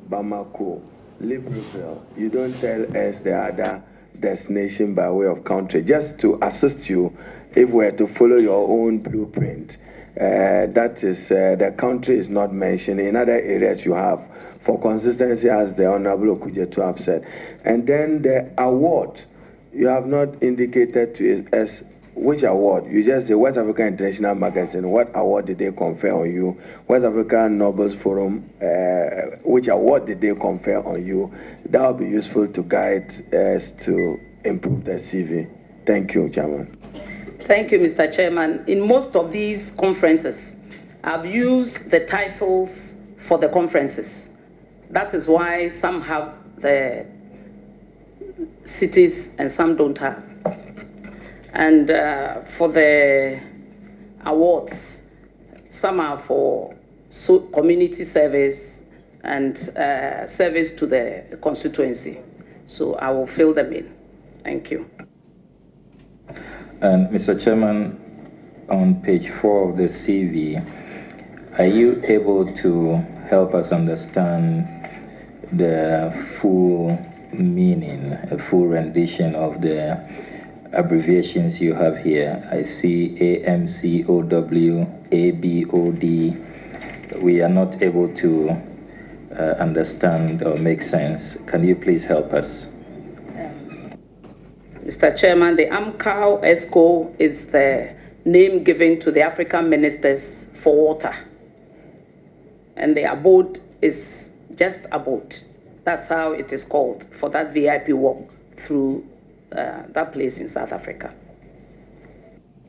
Bamako, Libreville. You don't tell us the other destination by way of country, just to assist you if we're to follow your own blueprint. That is, the country is not mentioned. In other areas you have, for consistency, as the Honorable Okujetu have said. And then the award, you have not indicated to us which award. You just say West African International Magazine. What award did they confer on you? West African Nobles Forum, which award did they confer on you? That will be useful to guide us to improve the CV. Thank you, Chairman. Thank you, Mr. Chairman. In most of these conferences, I've used the titles for the conferences. That is why some have the cities and some don't have. And for the awards, some are for community service and service to the constituency. So I will fill them in. Thank you. And Mr. Chairman, on page 4 of the CV, are you able to help us understand the full meaning, a full rendition of the abbreviations you have here? I see AMCOW, ABOD. We are not able to understand or make sense. Can you please help us? Mr. Chairman, the AMCAO ESCO is the name given to the African ministers for water. And the abode is just abode. That's how it is called for that VIP walk through that place in South Africa.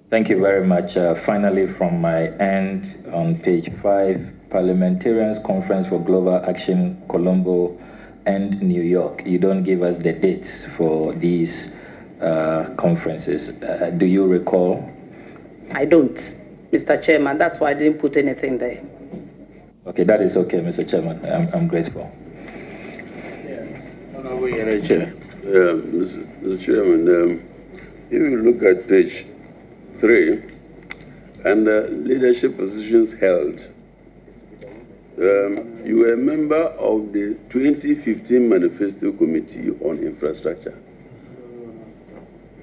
Thank you very much. Finally, from my end, on page 5, Parliamentarians Conference for Global Action, Colombo and New York. You don't give us the dates for these conferences. Do you recall? I don't, Mr. Chairman. That's why I didn't put anything there. Okay, that is okay, Mr. Chairman. I'm grateful. Mr. Chairman, if you look at page 3 and leadership positions held, you were a member of the 2015 Manifesto Committee on Infrastructure.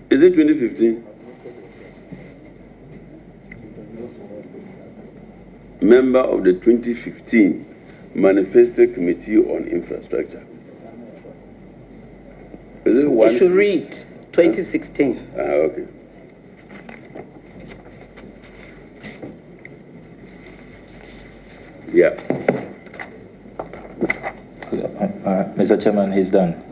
Is it 2015? Member of the 2015 Manifesto Committee on Infrastructure. Is it one? You should read 2016. Okay. Yeah. Mr. Chairman, he's done.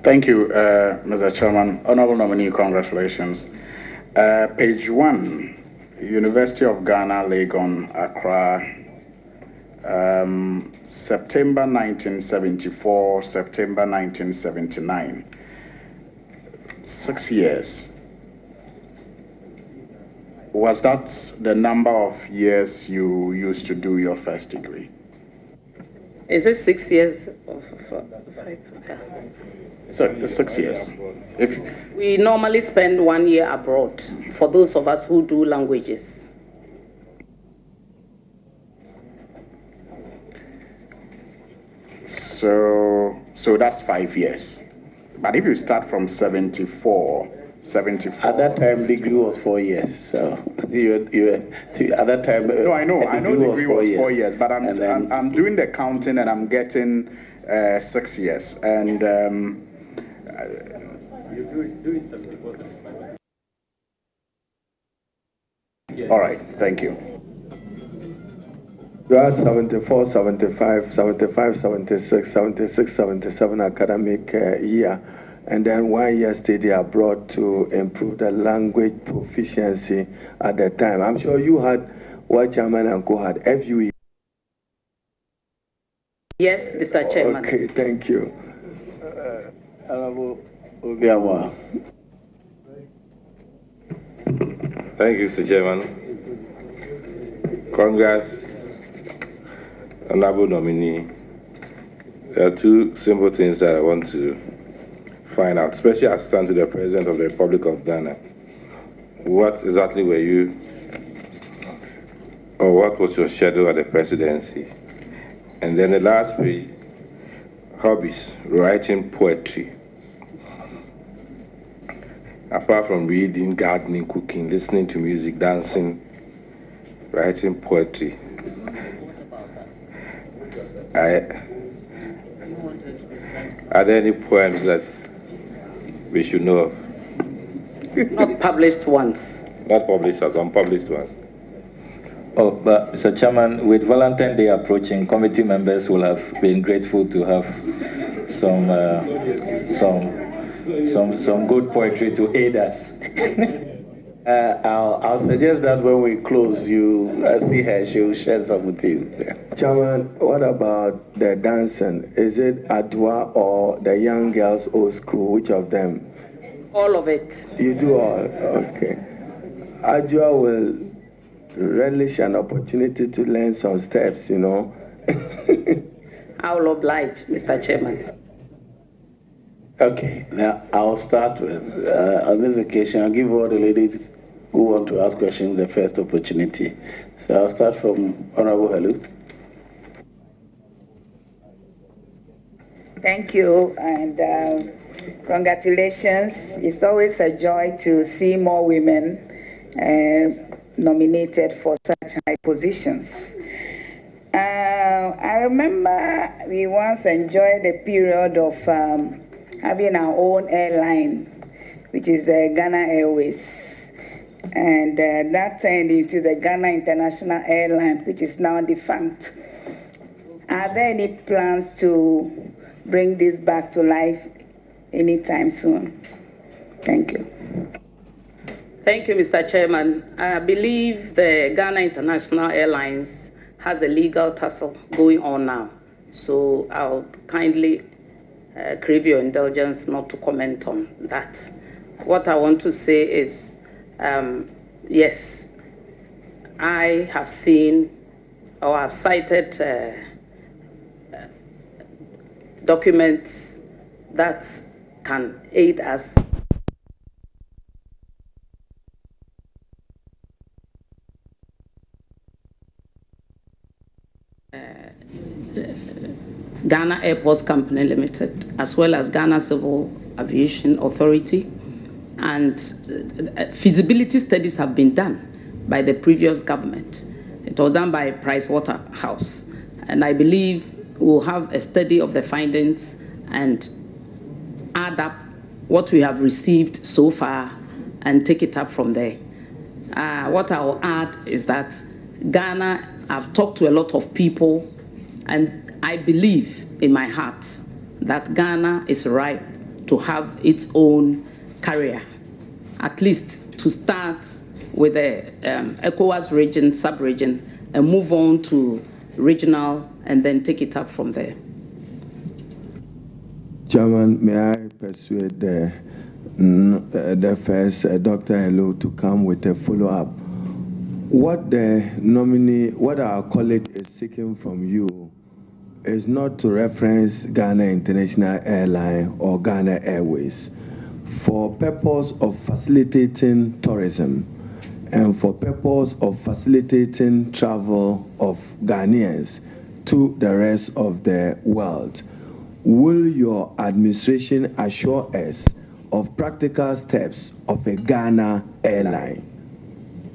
Thank you, Mr. Chairman. Honorable nominee, congratulations. Page 1, University of Ghana, Legon, Accra, September 1974, September 1979. 6 years. Was that the number of years you used to do your first degree? Is it 6 years? So 6 years. We normally spend 1 year abroad for those of us who do languages. So that's 5 years. But if you start from 74. At that time, degree was 4 years. So at that time. No, I know degree was 4 years. But I'm doing the counting and I'm getting 6 years. And you do it 74, 75. Yeah. All right, thank you. You had 74, 75, 75, 76, 76, 77 academic year, and then 1 year study abroad to improve the language proficiency at the time. I'm sure you had what Chairman and Co had, FUE. Yes, Mr. Chairman. Okay, thank you. Thank you, Mr. Chairman. Congrats, Honorable nominee. There are two simple things that I want to find out, Special Assistant to the President of the Republic of Ghana, what exactly were you, or what was your schedule at the presidency? And then the last page, hobbies, writing poetry. Apart from reading, gardening, cooking, listening to music, dancing, writing poetry. Are there any poems that we should know of? Not published ones. Not published ones, unpublished ones. Oh, but Mr. Chairman, with Valentine's Day approaching, committee members will have been grateful to have some good poetry to aid us. I'll suggest that when we close, you see her, she'll share some with you. Chairman, what about the dancing? Is it Adwa or the young girls old school? Which of them? All of it. You do all? Okay. Adwa will relish an opportunity to learn some steps, you know. I will oblige, Mr. Chairman. Okay, now I'll start with, on this occasion, I'll give all the ladies who want to ask questions the first opportunity. So I'll start from Honorable Halu. Thank you, and congratulations. It's always a joy to see more women nominated for such high positions. I remember we once enjoyed a period of having our own airline, which is Ghana Airways. And that turned into the Ghana International Airline, which is now defunct. Are there any plans to bring this back to life anytime soon? Thank you. Thank you, Mr. Chairman. I believe the Ghana International Airlines has a legal tussle going on now. So I'll kindly crave your indulgence not to comment on that. What I want to say is, yes, I have seen or have cited documents that can aid us Ghana Airports Company Limited, as well as Ghana Civil Aviation Authority, and feasibility studies have been done by the previous government. It was done by Pricewaterhouse, and I believe we'll have a study of the findings and add up what we have received so far and take it up from there. What I will add is that Ghana, I've talked to a lot of people, and I believe in my heart that Ghana is ripe to have its own carrier, at least to start with the ECOWAS region, sub-region, and move on to regional, and then take it up from there. Chairman, may I persuade the first Dr. Hello to come with a follow-up? What the nominee, what our colleague is seeking from you is not to reference Ghana International Airline or Ghana Airways. For purpose of facilitating tourism and for purpose of facilitating travel of Ghanaians to the rest of the world, will your administration assure us of practical steps of a Ghana airline?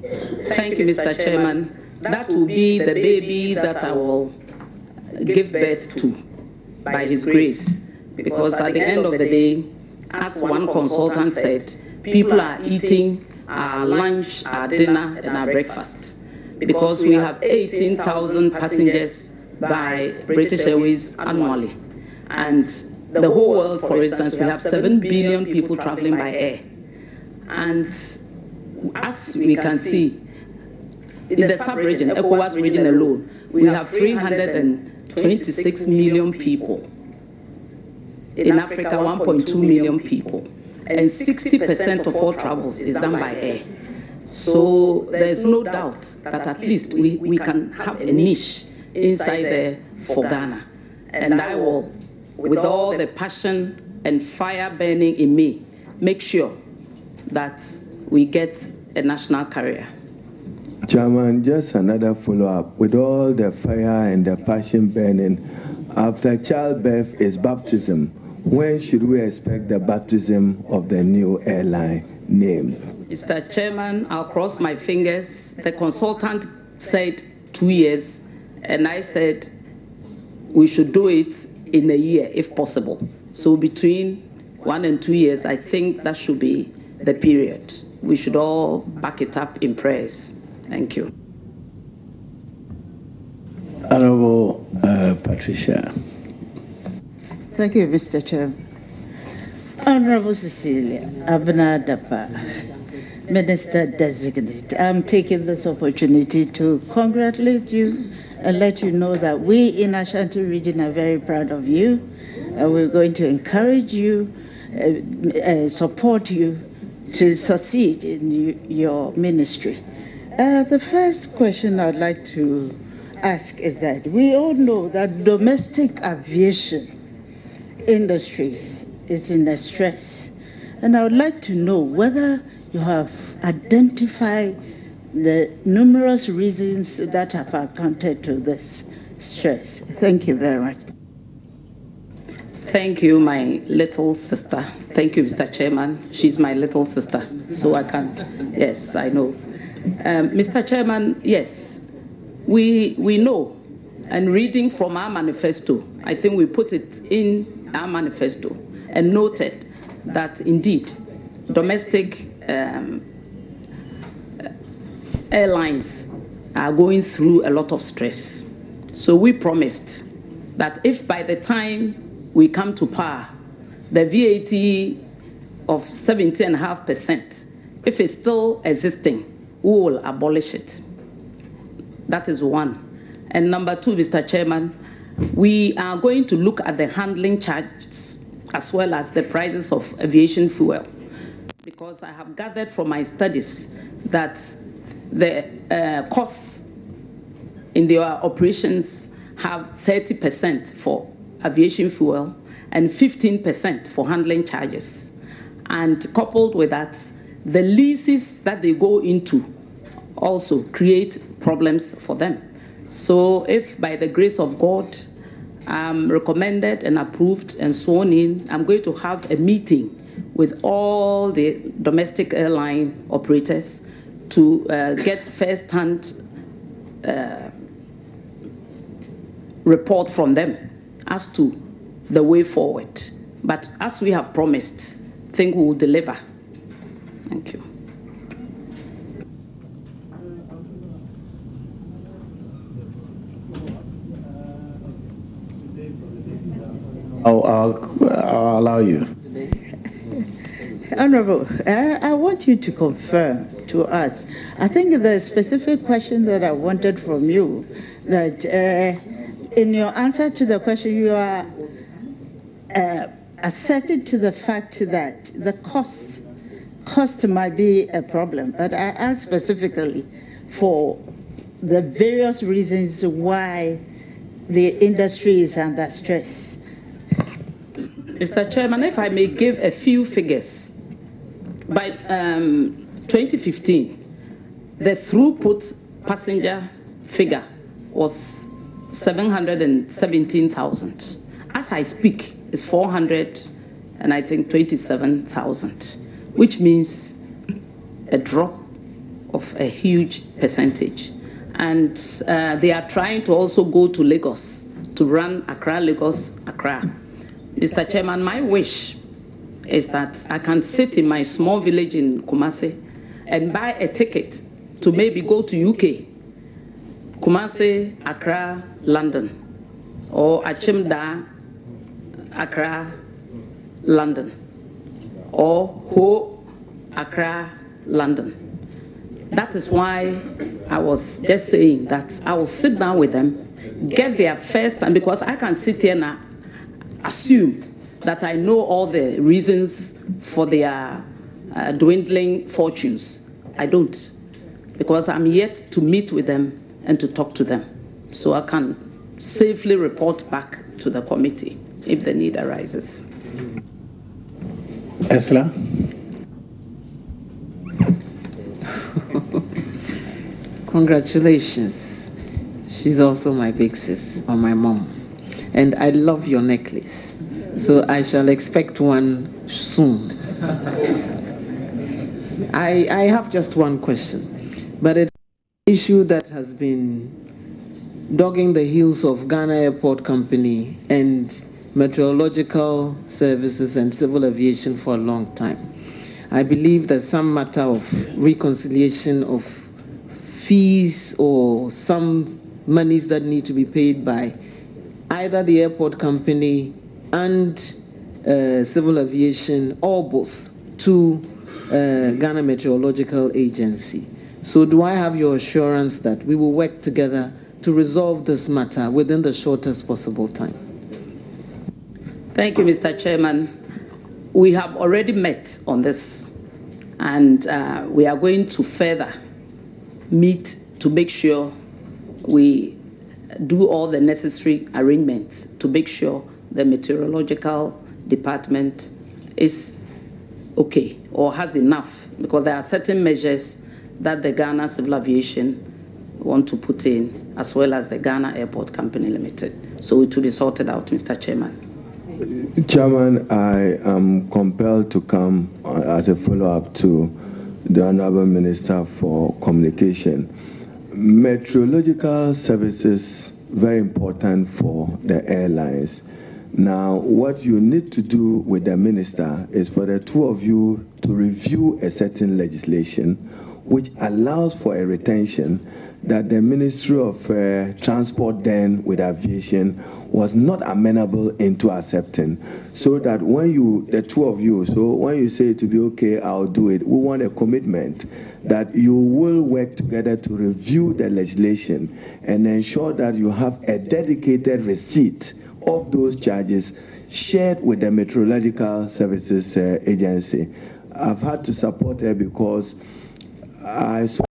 Thank you, Mr. Chairman. That will be the baby that I will give birth to by His grace. Because at the end of the day, as one consultant said, people are eating our lunch, our dinner, and our breakfast. Because we have 18,000 passengers by British Airways annually. And the whole world, for instance, we have 7 billion people traveling by air. And as we can see, in the sub-region, ECOWAS region alone, we have 326 million people. In Africa, 1.2 million people. And 60% of all travels is done by air. So there's no doubt that at least we can have a niche inside there for Ghana. And I will, with all the passion and fire burning in me, make sure that we get a national carrier. Chairman, just another follow-up. With all the fire and the passion burning, after childbirth is baptism. When should we expect the baptism of the new airline name? Mr. Chairman, I'll cross my fingers. The consultant said 2 years, and I said we should do it in a year if possible. So between 1 and 2 years, I think that should be the period. We should all back it up in prayers. Thank you. Honorable Patricia. Thank you, Mr. Chair. Honorable Cecilia Dapaah, Minister-designate, I'm taking this opportunity to congratulate you and let you know that we in Ashanti region are very proud of you. We're going to encourage you, support you to succeed in your ministry. The first question I'd like to ask is that we all know that domestic aviation industry is in distress, and I would like to know whether you have identified the numerous reasons that have accounted to this stress. Thank you very much. Thank you, my little sister. Thank you, Mr. Chairman. She's my little sister, so I can, yes, I know. Mr. Chairman, yes, we know, and reading from our manifesto, I think we put it in our manifesto and noted that indeed domestic airlines are going through a lot of stress. So we promised that if by the time we come to power, the VAT of 70.5%, if it's still existing, we will abolish it. That is one. And number two, Mr. Chairman, we are going to look at the handling charges as well as the prices of aviation fuel, because I have gathered from my studies that the costs in their operations have 30% for aviation fuel and 15% for handling charges. And coupled with that, the leases that they go into also create problems for them. So if by the grace of God I'm recommended and approved and sworn in, I'm going to have a meeting with all the domestic airline operators to get first-hand report from them as to the way forward. But as we have promised, I think we will deliver. Thank you. I'll allow you. Honorable, I want you to confirm to us. I think the specific question that I wanted from you, that in your answer to the question, you are asserted to the fact that the cost might be a problem, but I asked specifically for the various reasons why the industry is under stress. Mr. Chairman, if I may give a few figures. By 2015, the throughput passenger figure was 717,000. As I speak, it's 427,000, which means a drop of a huge percentage. And they are trying to also go to Lagos to run Accra, Lagos, Accra. Mr. Chairman, my wish is that I can sit in my small village in Kumasi and buy a ticket to maybe go to UK, Kumasi, Accra, London, or Achimda, Accra, London, or Ho, Accra, London. That is why I was just saying that I will sit down with them, get their first time, because I can sit here and assume that I know all the reasons for their dwindling fortunes. I don't, because I'm yet to meet with them and to talk to them, so I can safely report back to the committee if the need arises. Esla? Congratulations. She's also my big sis, or my mom. And I love your necklace. So I shall expect one soon. I have just one question, but it's an issue that has been dogging the heels of Ghana Airport Company and meteorological services and civil aviation for a long time. I believe there's some matter of reconciliation of fees or some monies that need to be paid by either the airport company and civil aviation or both to Ghana Meteorological Agency. So do I have your assurance that we will work together to resolve this matter within the shortest possible time? Thank you, Mr. Chairman. We have already met on this, and we are going to further meet to make sure we do all the necessary arrangements to make sure the meteorological department is okay or has enough, because there are certain measures that the Ghana Civil Aviation want to put in, as well as the Ghana Airport Company Limited. So it will be sorted out, Mr. Chairman. Chairman, I am compelled to come as a follow-up to the Honorable Minister for Communication. Meteorological services, very important for the airlines. Now, what you need to do with the Minister is for the two of you to review a certain legislation which allows for a retention that the Ministry of Transport then with Aviation was not amenable into accepting, so that when you, the two of you, so when you say to be okay, I'll do it, we want a commitment that you will work together to review the legislation and ensure that you have a dedicated receipt of those charges shared with the Meteorological Services Agency. I've had to support her because I saw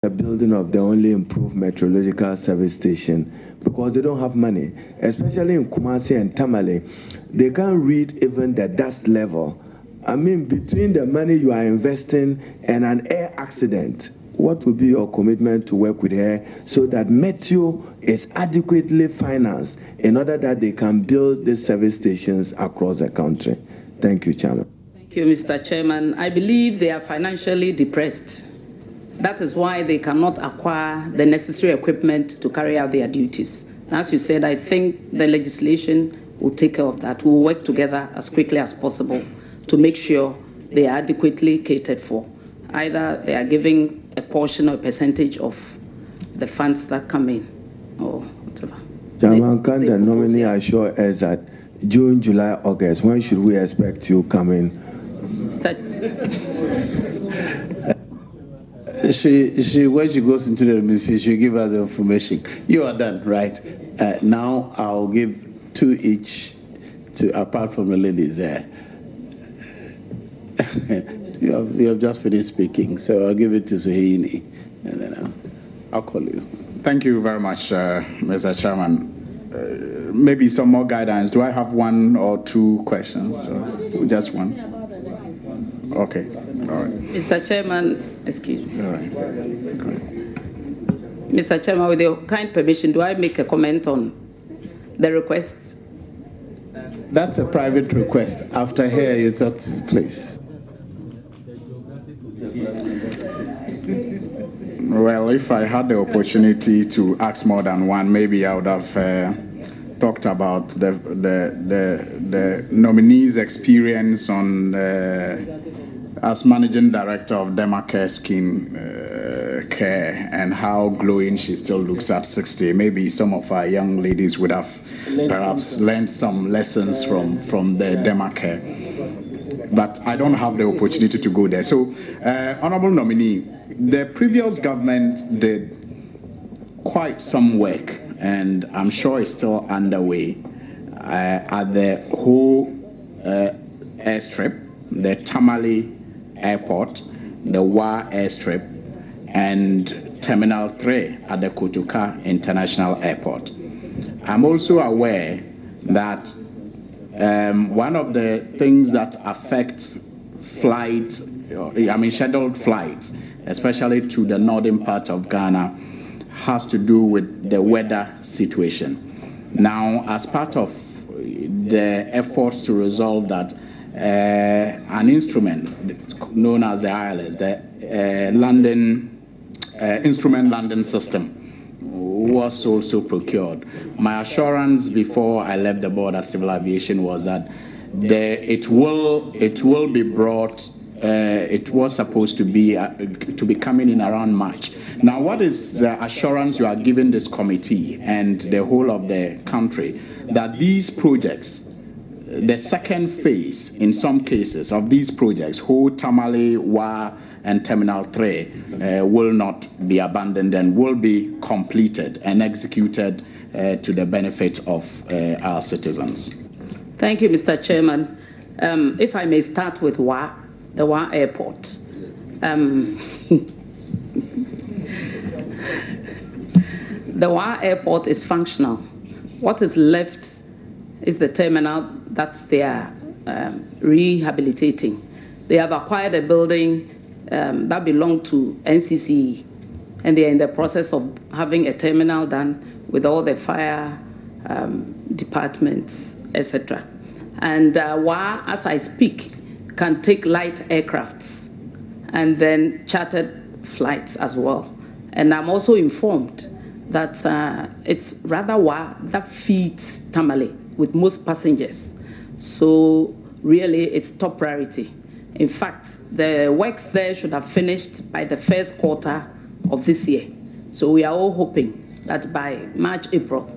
the building of the only improved meteorological service station because they don't have money, especially in Kumasi and Tamale. They can't read even the dust level. I mean, between the money you are investing and an air accident, what will be your commitment to work with her so that Meteo is adequately financed in order that they can build these service stations across the country? Thank you, Chairman. Thank you, Mr. Chairman. I believe they are financially depressed. That is why they cannot acquire the necessary equipment to carry out their duties. As you said, I think the legislation will take care of that. We'll work together as quickly as possible to make sure they are adequately catered for. Either they are giving a portion or a percentage of the funds that come in, or whatever. Chairman, can the nominee assure us that June, July, August, when should we expect you coming? She when she goes into the administration, she'll give us the information. You are done, right? Now I'll give two each to, apart from the ladies there. you have just finished speaking, so I'll give it to Suhini, and then I'll call you. Thank you very much, Mr. Chairman. Maybe some more guidance. Do I have one or two questions? Or just one? Okay. All right. Mr. Chairman, excuse me. All right. Mr. Chairman, with your kind permission, do I make a comment on the request? That's a private request. After here, you talk, please. Well, if I had the opportunity to ask more than one, maybe I would have talked about the nominee's experience on as managing director of Demacare Skin Care and how glowing she still looks at 60. Maybe some of our young ladies would have perhaps learned some lessons from the Demacare. But I don't have the opportunity to go there. So, honorable nominee, the previous government did quite some work, and I'm sure it's still underway at the whole airstrip, the Tamale Airport, the Wa Airstrip, and Terminal 3 at the Kotoka International Airport. I'm also aware that one of the things that affect scheduled flights, especially to the northern part of Ghana, has to do with the weather situation. Now, as part of the efforts to resolve that, an instrument known as the ILS, the Instrument Landing System, was also procured. My assurance before I left the board at Civil Aviation was that it will be brought. It was supposed to be coming in around March. Now, what is the assurance you are giving this committee and the whole of the country that these projects, the second phase in some cases of these projects, Ho, Tamale, Wa, and Terminal 3, will not be abandoned and will be completed and executed to the benefit of our citizens? Thank you, Mr. Chairman. If I may start with Wa, the Wa Airport. The Wa Airport is functional. What is left is the terminal that they are rehabilitating. They have acquired a building that belonged to NCCE, and they are in the process of having a terminal done with all the fire departments, etc. And Wa, as I speak, can take light aircrafts and then chartered flights as well. And I'm also informed that it's rather Wa that feeds Tamale with most passengers. So really, it's top priority. In fact, the works there should have finished by the first quarter of this year. So we are all hoping that by March, April,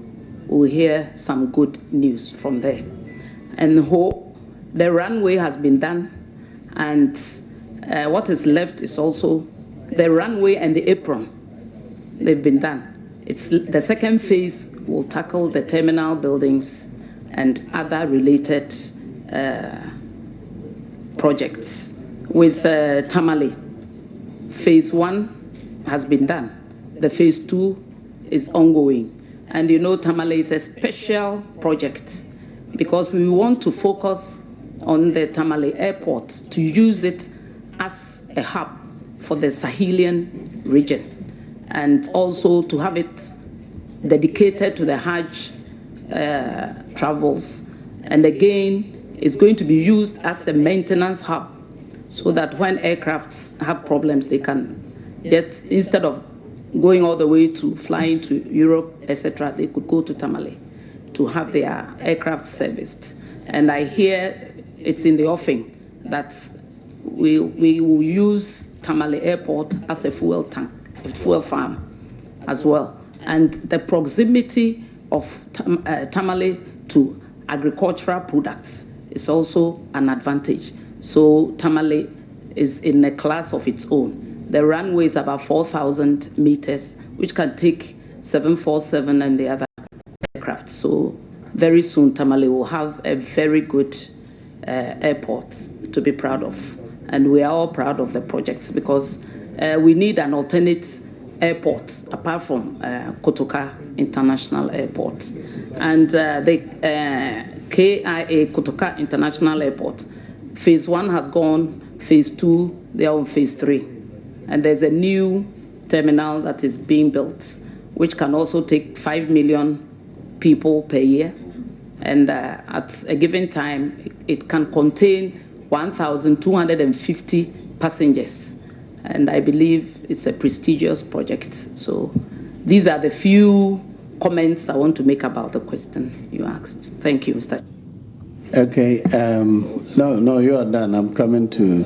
we'll hear some good news from there. And the runway has been done, and what is left is also the runway and the apron. They've been done. It's the second phase will tackle the terminal buildings and other related projects. With Tamale, phase 1 has been done. The phase 2 is ongoing. And you know, Tamale is a special project because we want to focus on the Tamale airport to use it as a hub for the Sahelian region, and also to have it dedicated to the Hajj travels. And again, it's going to be used as a maintenance hub so that when aircrafts have problems, they can get, instead of going all the way to flying to Europe, etc., they could go to Tamale to have their aircraft serviced. And I hear it's in the offing that we will use Tamale Airport as a fuel tank, a fuel farm as well. And the proximity of Tamale to agricultural products is also an advantage. So Tamale is in a class of its own. The runway is about 4,000 meters, which can take 747 and the other aircraft. So very soon, Tamale will have a very good airport to be proud of. And we are all proud of the project because we need an alternate airport apart from Kotoka International Airport. And the KIA Kotoka International Airport, phase 1 has gone, phase 2, they are on phase 3. And there's a new terminal that is being built, which can also take 5 million people per year. And at a given time, it can contain 1,250 passengers. And I believe it's a prestigious project. So these are the few comments I want to make about the question you asked. Thank you, Mr. Okay. No, you are done. I'm coming to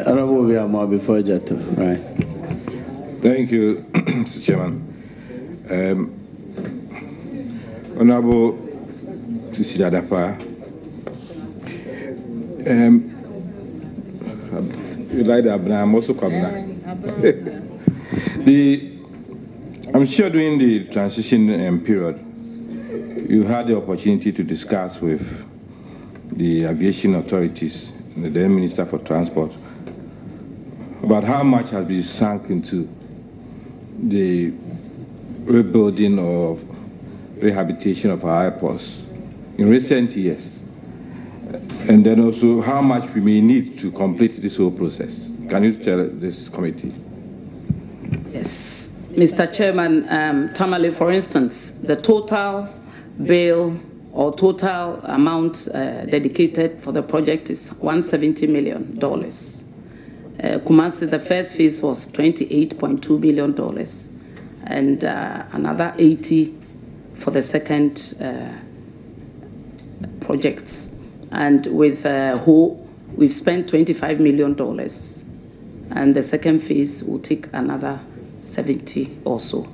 Honorable Viamor before Jato. Right. Thank you, Mr. Chairman. Honorable Cecilia Dapaah, you like that, but I'm also coming. I'm sure during the transition period, you had the opportunity to discuss with the aviation authorities, the then Minister for Transport, about how much has been sunk into the rebuilding or rehabilitation of our airports in recent years. And then also how much we may need to complete this whole process. Can you tell this committee? Yes. Mr. Chairman, Tamale, for instance, the total bill or total amount dedicated for the project is $170 million. Kumasi, the first phase was $28.2 billion, and another 80 for the second project. And with Ho, we've spent $25 million, and the second phase will take another 70 or so.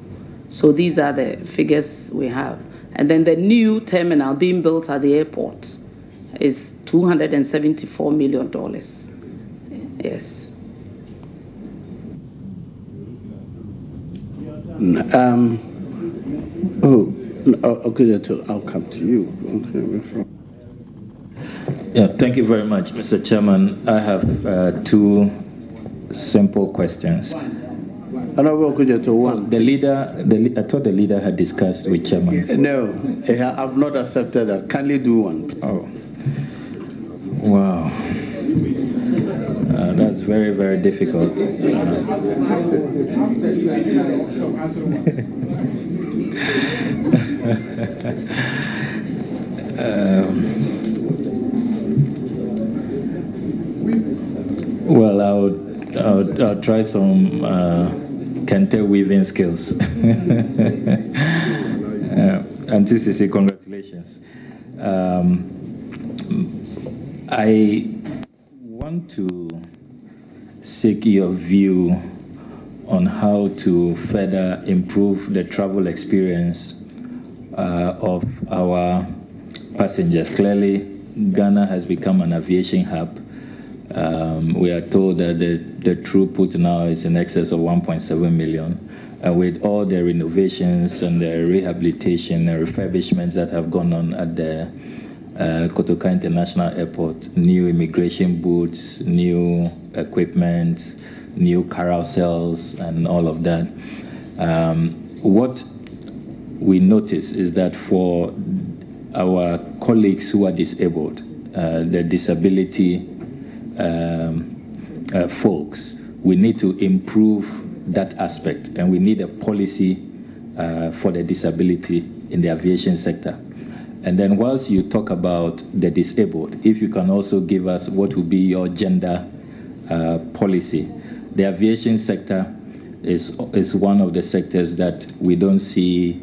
So these are the figures we have. And then the new terminal being built at the airport is $274 million. Yes. Okay, I'll come to you. Yeah, thank you very much, Mr. Chairman. I have two simple questions. The leader, I thought the leader had discussed with Chairman. No, I've not accepted that. Kindly do one. Oh, wow. That's very, very difficult. Well, I'll try some Kente weaving skills. Auntie Cecilia, congratulations. I want to seek your view on how to further improve the travel experience of our passengers. Clearly, Ghana has become an aviation hub. We are told that the throughput now is in excess of 1.7 million. With all the renovations and the rehabilitation and refurbishments that have gone on at the Kotoka International Airport, new immigration booths, new equipment, new carousels, and all of that. What we notice is that for our colleagues who are disabled, the disability folks, we need to improve that aspect, and we need a policy for the disability in the aviation sector. And then whilst you talk about the disabled, if you can also give us what will be your gender policy. The aviation sector is one of the sectors that we don't see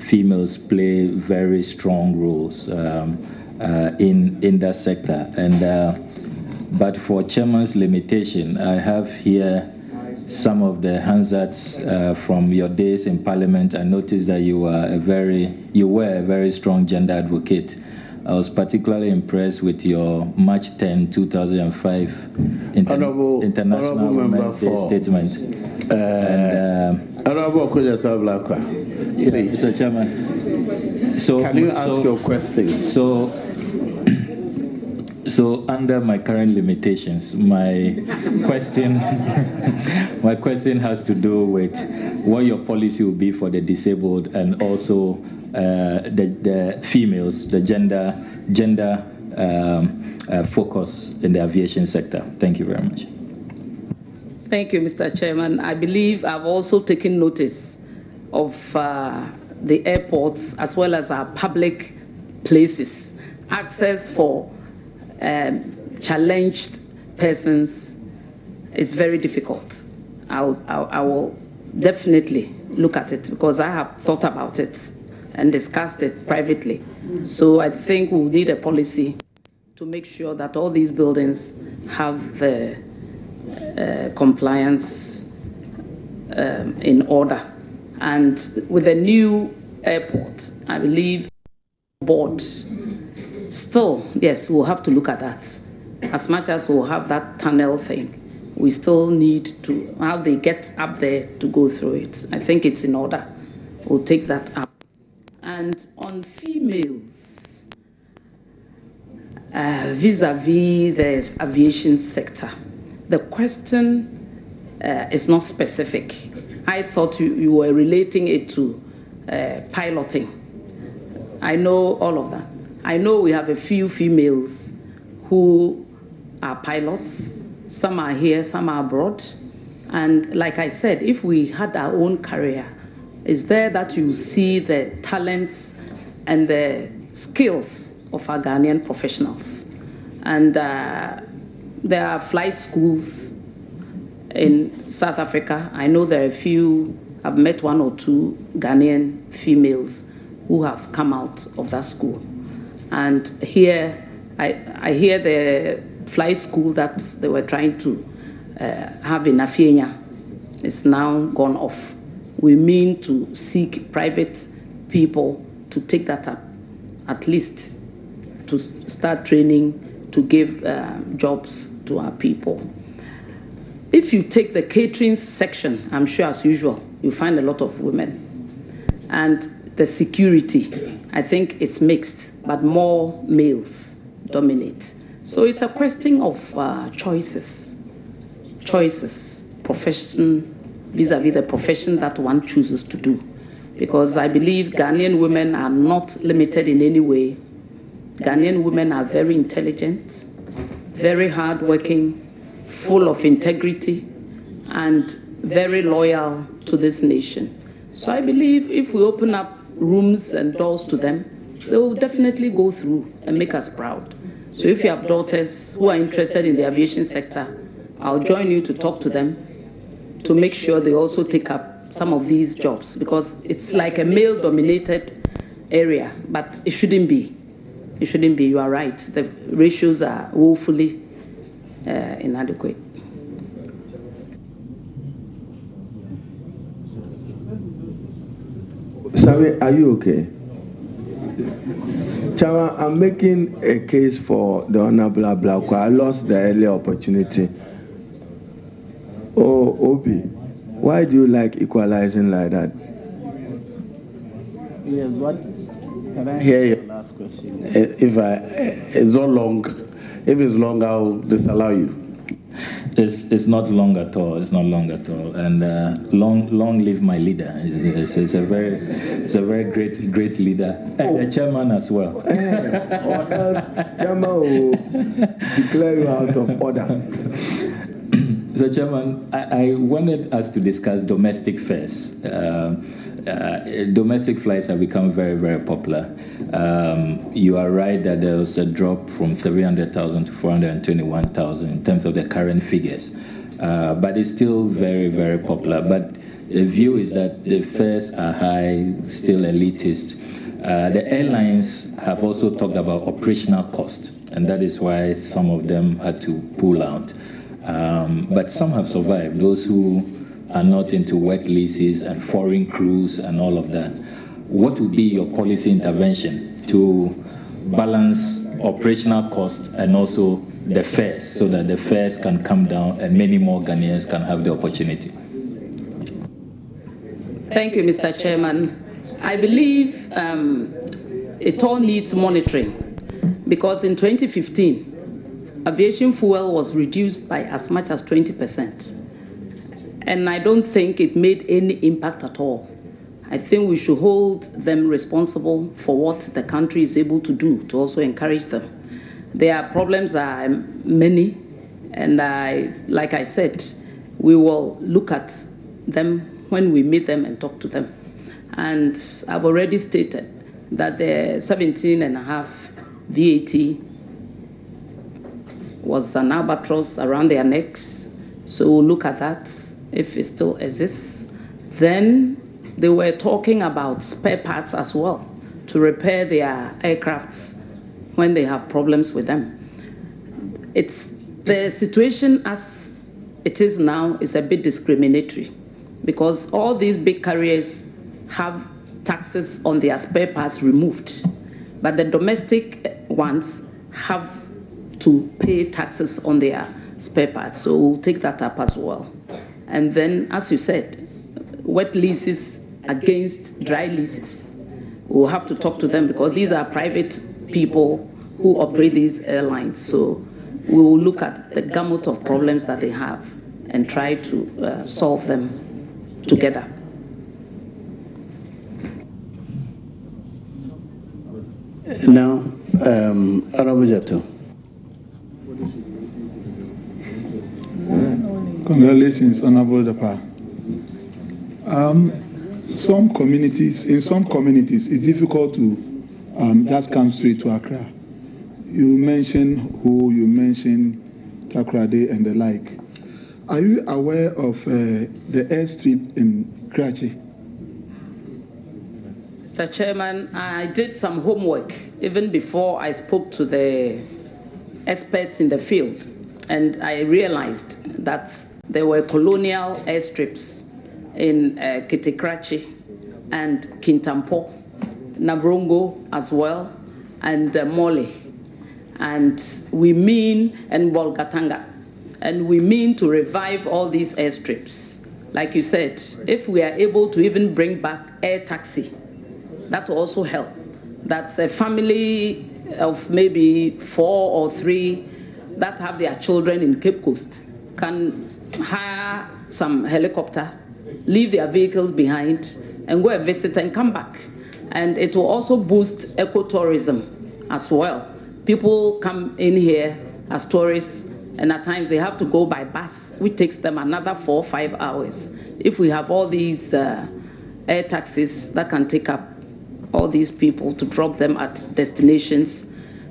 females play very strong roles in that sector. And but for Chairman's limitation, I have here some of the hazards from your days in Parliament. I noticed that you were a very strong gender advocate. I was particularly impressed with your March 10, 2005 International Women's Day statement. Honorable Kujata Blakwa, Mr. Chairman. Can you ask your question? So under my current limitations, my question has to do with what your policy will be for the disabled and also the females, the gender focus in the aviation sector. Thank you very much. Thank you, Mr. Chairman. I believe I've also taken notice of the airports as well as our public places. Access for challenged persons is very difficult. I will definitely look at it because I have thought about it and discussed it privately. So I think we'll need a policy to make sure that all these buildings have the compliance in order. And with the new airport, I believe board still, yes, we'll have to look at that. As much as we'll have that tunnel thing, we still need to, how they get up there to go through it. I think it's in order. We'll take that up. And on females, vis-a-vis the aviation sector, the question is not specific. I thought you were relating it to piloting. I know all of that. I know we have a few females who are pilots. Some are here, some are abroad. And like I said, if we had our own career, it's there that you see the talents and the skills of our Ghanaian professionals. And there are flight schools in South Africa. I know there are a few, I've met 1 or 2 Ghanaian females who have come out of that school. And here, I hear the flight school that they were trying to have in Aviation is now gone off. We mean to seek private people to take that up, at least to start training, to give jobs to our people. If you take the catering section, I'm sure as usual, you find a lot of women. And the security, I think it's mixed, but more males dominate. So it's a question of choices, profession, vis-a-vis the profession that one chooses to do. Because I believe Ghanaian women are not limited in any way. Ghanaian women are very intelligent, very hardworking, full of integrity, and very loyal to this nation. So I believe if we open up rooms and doors to them, they will definitely go through and make us proud. So if you have daughters who are interested in the aviation sector, I'll join you to talk to them to make sure they also take up some of these jobs, because it's like a male-dominated area, but it shouldn't be. It shouldn't be. You are right. The ratios are woefully inadequate. Sabi, are you okay? Chairman, I'm making a case for the Honorable Ablakwa. I lost the earlier opportunity. Oh, Obi, why do you like equalizing like that? Yes, what? Can I hear your last question? It's not long. If it's long, I'll disallow you. It's not long at all. It's not long at all. And long live my leader. It's a very great leader. A chairman as well. Chairman will declare you out of order. So, Chairman, I wanted us to discuss domestic fares. Domestic flights have become very, very popular. You are right that there was a drop from 700,000 to 421,000 in terms of the current figures. But it's still very, very popular. But the view is that the fares are high, still elitist. The airlines have also talked about operational cost, and that is why some of them had to pull out. But some have survived, those who are not into work leases and foreign crews and all of that. What would be your policy intervention to balance operational cost and also the fares, so that the fares can come down and many more Ghanaians can have the opportunity? Thank you, Mr. Chairman. I believe it all needs monitoring, because in 2015, aviation fuel was reduced by as much as 20%. And I don't think it made any impact at all. I think we should hold them responsible for what the country is able to do to also encourage them. Their problems are many, and like I said, we will look at them when we meet them and talk to them. And I've already stated that the 17.5 VAT was an albatross around their necks. So we'll look at that if it still exists. Then they were talking about spare parts as well to repair their aircrafts when they have problems with them. It's the situation as it is now is a bit discriminatory, because all these big carriers have taxes on their spare parts removed, but the domestic ones have to pay taxes on their spare parts. So we'll take that up as well. And then, as you said, wet leases against dry leases. We'll have to talk to them, because these are private people who operate these airlines. So we will look at the gamut of problems that they have and try to solve them together. Now, Honorable Jato. Congratulations, Honorable Dapaah. In some communities, it's difficult to just come straight to Accra. You mentioned Ho, you mentioned Takoradi and the like. Are you aware of the airstrip in Karachi? Mr. Chairman, I did some homework even before I spoke to the experts in the field, and I realized that there were colonial airstrips in Kitikrachi and Kintampo, Nabrongo as well, and Mole, and Bolgatanga. And we mean to revive all these airstrips. Like you said, if we are able to even bring back air taxi, that will also help. That's a family of maybe 4 or 3 that have their children in Cape Coast can hire some helicopter, leave their vehicles behind, and go and visit and come back. And it will also boost ecotourism as well. People come in here as tourists, and at times they have to go by bus, which takes them another 4 or 5 hours. If we have all these air taxis that can take up all these people to drop them at destinations,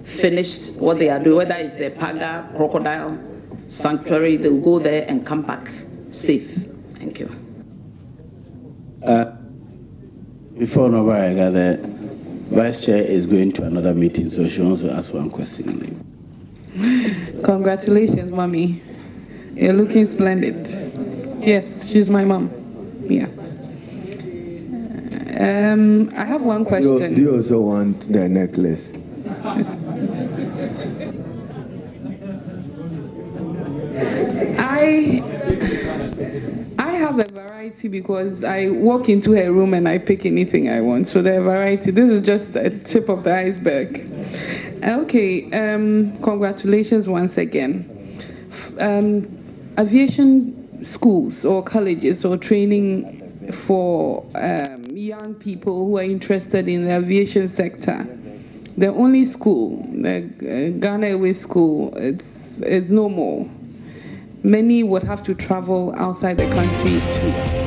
finish what they are doing, whether it's the Paga, Crocodile Sanctuary, they'll go there and come back safe. Thank you. Before Novaya, the Vice Chair is going to another meeting, so she wants to ask one question. Congratulations, Mommy. You're looking splendid. Yes, she's my mom. Yeah. I have one question. Do you also want the necklace? I have a variety because I walk into her room and I pick anything I want. So there are variety. This is just a tip of the iceberg. Okay, congratulations once again. Aviation schools or colleges or training for young people who are interested in the aviation sector. The only school, the Ghana Airways School, it's no more. Many would have to travel outside the country to